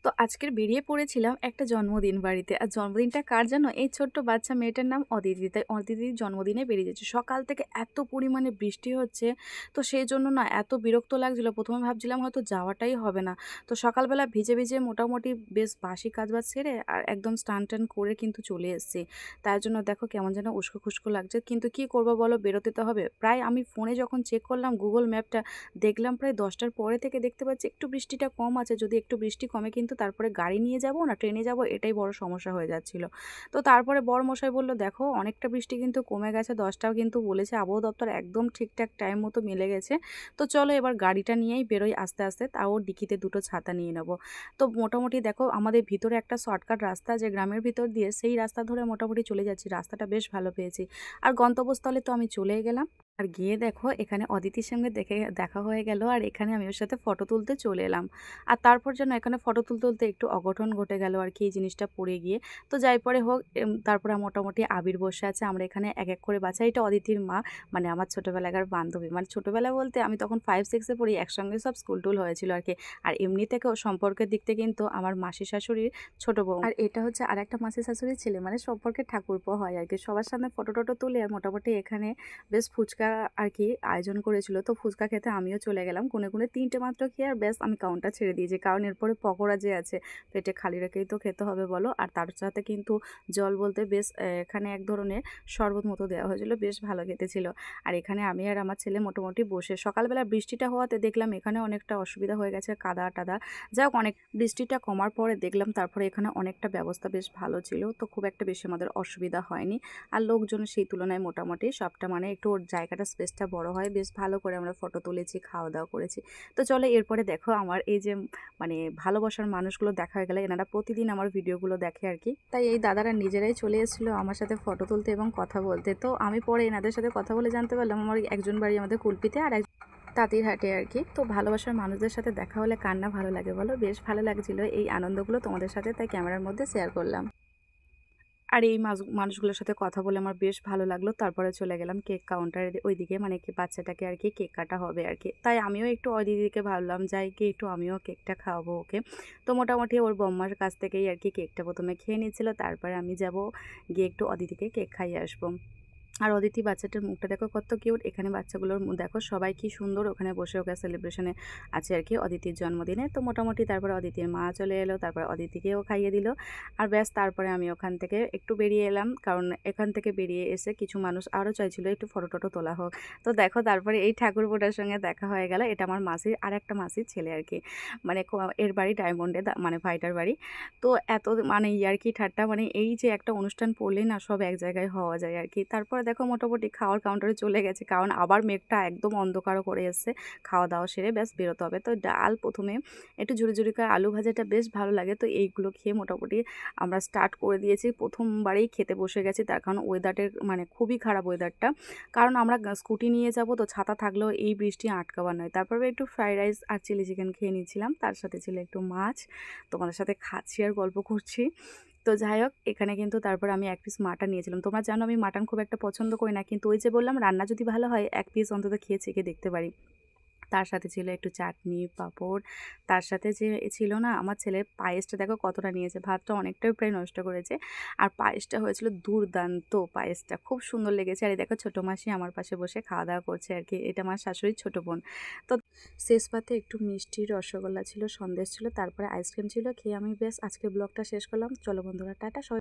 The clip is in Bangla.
তো আজকের বেরিয়ে পড়েছিলাম একটা জন্মদিন বাড়িতে। আর জন্মদিনটা কার জানো? এই ছোট্ট বাচ্চা মেয়েটার নাম অদিতি। তাই অদিতির জন্মদিনে বেরিয়ে যাচ্ছি। সকাল থেকে এত পরিমাণে বৃষ্টি হচ্ছে, তো সেজন্য না এত বিরক্ত লাগছিল। ১ম এ ভাবছিলাম হয়তো যাওয়াটাই হবে না। তো সকালবেলা ভিজে, ভিজে মোটামুটি বেশ বাসি কাজবাজ সেরে আর একদম স্নান-টান করে কিন্তু চলে এসেছি। তার জন্য দেখো কেমন যেন উস্কো-খুস্কো লাগছে। কিন্তু কি করব বলো? বেরোতে তো হবে। প্রায় আমি ফোনে যখন চেক করলাম গুগল ম্যাপটা, দেখলাম প্রায় ১০টার পরে থেকে দেখতে পাচ্ছি একটু বৃষ্টিটা কম আছে। যদি একটু বৃষ্টি কমে কিন্তু তারপরে গাড়ি নিয়ে যাব না ট্রেনে যাব, এটাই বড় সমস্যা হয়ে যাচ্ছিল। তো তারপরে বড়মশাই বলল, "দেখো অনেকটা বৃষ্টি কিন্তু কমে গেছে, ১০টাও কিন্তু বলেছে আবহাওয়া দপ্তর একদম ঠিকঠাক টাইম মতো মিলে গেছে। তো চলো এবার গাড়িটা নিয়েই বেরোই আস্তে, আস্তে। তাও ডিকিতে দুটো ছাতা নিয়ে নেব।" তো মোটামুটি দেখো আমাদের ভিতরে একটা শর্টকাট রাস্তা আছে গ্রামের ভিতর দিয়ে, সেই রাস্তা ধরে মোটামুটি চলে যাচ্ছি। রাস্তাটা বেশ ভালো পেয়েছি। আর গন্তব্যস্থলে তো আমি চলেই গেলাম। আর গিয়ে দেখো এখানে অদিতির সঙ্গে দেখা হয়ে গেল, আর এখানে আমি ওর সাথে ফটো তুলতে চলে এলাম। আর তারপর যেন এখানে ফটো তুলতে একটু অঘটন ঘটে গেল আরকি এই জিনিসটা পড়ে গিয়ে। তো যাই পরে হোক তারপরে মোটামুটি আবির বসে আছে। আমরা এখানে এক, এক করে বাছাই। এটা অদিতির মা, মানে আমার ছোটবেলাকার বান্ধবী। মানে ছোটবেলা বলতে আমি তখন 5-6 এ পড়ি, একসঙ্গে সব স্কুল-টুল হয়েছিল আরকি। আর এমনি থেকেও সম্পর্কের দিক থেকে কিন্তু আমার মাসি শাশুড়ির ছোট বউ। আর এটা হচ্ছে আরেকটা মাসি শাশুড়ির ছেলে, মানে সম্পর্কে ঠাকুরপো হয় আরকি। সবার সামনে ফটো-টটো তুলে আর মোটামুটি এখানে বেশ ফুচকা আরকি আয়োজন করেছিল। তো ফুচকা খেতে আমিও চলে গেলাম। গুনে, গুনে ৩ টে মাত্র খেয়ে আর ব্যাস আমি কাউন্টার ছেড়ে দিয়েছি। কারণ এরপরে পকোড়া যে আছে, পেটে খালি রেখেই তো খেতে হবে বলো। আর তার সাথে কিন্তু জল বলতে বেশ এখানে এক ধরনের শরবত মতো দেওয়া হয়েছিল। বেশ ভালো খেতে ছিল। আর এখানে আমি আর আমার ছেলে মোটামুটি বসে সকালবেলা বৃষ্টিটা হওয়াতে দেখলাম এখানে অনেকটা অসুবিধা হয়ে গেছে, কাদা-টাদা। যাই হোক অনেক বৃষ্টিটা কমার পরে দেখলাম তারপরে এখানে অনেকটা ব্যবস্থা বেশ ভালো ছিল। তো খুব একটা বেশি আমাদের অসুবিধা হয়নি। আর লোকজন সেই তুলনায় মোটামুটি সবটা, মানে একটু ওর জায়গাটা স্পেসটা বড় হয়। বেশ ভালো করে আমরা ফটো তুলেছি, খাওয়া-দাওয়া করেছি। তো চলো এরপরে দেখো আমার এই যে মানে ভালোবাসার মানুষগুলো দেখা হয়ে গেলে, এনারা প্রতিদিন আমার ভিডিওগুলো দেখে আরকি। তাই এই দাদারা নিজেরাই চলে এসেছিল আমার সাথে ফটো তুলতে এবং কথা বলতে। তো আমি পরে এনাদের সাথে কথা বলে জানতে পারলাম আমার একজন বাড়ি আমাদের কুলপিতে আর তাঁতিরহাটে আরকি। তো ভালোবাসার মানুষদের সাথে দেখা হলে কার না ভালো লাগে বলো? বেশ ভালো লাগছিল এই আনন্দগুলো তোমাদের সাথে, তাই ক্যামেরার মধ্যে শেয়ার করলাম। আর এই মানুষগুলোর সাথে কথা বলে আমার বেশ ভালো লাগলো। তারপরে চলে গেলাম কেক কাউন্টারের ওইদিকে, মানে কি বাচ্চাটাকে আরকি কেক কাটা হবে আরকি। তাই আমিও একটু দিদিকে ভাবলাম যাই গিয়ে একটু আমিও কেকটা খাওয়াবো ওকে। তো মোটামুটি ওর বম্মার কাছ থেকেই আরকি কেকটা ১ম এ খেয়ে নিচ্ছিল। তারপরে আমি যাবো গিয়ে একটু অদিতিকে কেক খাইয়ে আসবো। আর অদিতি বাচ্চাটার মুখটা দেখো কত কিউট। এখানে বাচ্চাগুলোর দেখো সবাই কি সুন্দর ওখানে বসে ওকে সেলিব্রেশনে আছে আরকি অদিতির জন্মদিনে। তো মোটামুটি তারপরে অদিতির মা চলে এলো, তারপরে অদিতিকেও খাইয়ে দিল। আর ব্যাস তারপরে আমি ওখান থেকে একটু বেরিয়ে এলাম। কারণ এখান থেকে বেরিয়ে এসে কিছু মানুষ আরও চাইছিল একটু ফটো-টটো তোলা হোক। তো দেখো তারপরে এই ঠাকুরপোটার সঙ্গে দেখা হয়ে গেল। এটা আমার মাসির আরেকটা মাসির ছেলে আরকি। মানে এর বাড়ি ডায়মন্ডে, মানে ভাইটার বাড়ি। তো এত মানে ইয়ার্কি ঠাট্টা, মানে এই যে একটা অনুষ্ঠান পড়লেই না সব এক জায়গায় হওয়া যায় আরকি। তারপরে দেখো মোটামুটি খাওয়ার কাউন্টারে চলে গেছে। কারণ আবার মেঘটা একদম অন্ধকারও করে এসছে। খাওয়া-দাওয়া সেরে ব্যাস বেরোতে হবে। তো ডাল ১ম এ একটু ঝুরি, ঝুরি করে আলু ভাজাটা বেশ ভালো লাগে। তো এইগুলো খেয়ে মোটামুটি আমরা স্টার্ট করে দিয়েছি। ১ম বারেই খেতে বসে গেছি। তার কারণ ওয়েদারের মানে খুবই খারাপ ওয়েদারটা। কারণ আমরা স্কুটি নিয়ে যাবো, তো ছাতা থাকলেও এই বৃষ্টি আটকাবার নয়। তারপরে একটু ফ্রাইড রাইস আর চিলি চিকেন খেয়ে নিচ্ছিলাম। তার সাথে ছিল একটু মাছ। তোমাদের সাথে খাচ্ছি আর গল্প করছি। তো যাই হোক এখানে কিন্তু তারপর আমি ১ পিস মাটন নিয়েছিলাম। তোমরা জানো আমি মাটন খুব একটা পছন্দ করি না। কিন্তু ওই যে বললাম রান্না যদি ভালো হয় ১ পিস অন্তত খেয়ে চেখে দেখতে পারি। তার সাথে ছিল একটু চাটনি, পাঁপড়। তার সাথে যে ছিল না আমার ছেলের পায়েসটা দেখো কতটা নিয়েছে। ভাতটা অনেকটাই প্রায় নষ্ট করেছে। আর পায়েসটা হয়েছিল দুর্দান্ত, পায়েসটা খুব সুন্দর লেগেছে। আর এই দেখো ছোট মাসি আমার পাশে বসে খাওয়া-দাওয়া করছে আরকি। এটা আমার শাশুড়ির ছোট বোন। তো শেষ পাতে একটু মিষ্টি, রসগোল্লা ছিল, সন্দেশ ছিল, তারপরে আইসক্রিম ছিল। খেয়ে আমি ব্যাস আজকের ব্লগটা শেষ করলাম। চলো বন্ধুরা টাটা।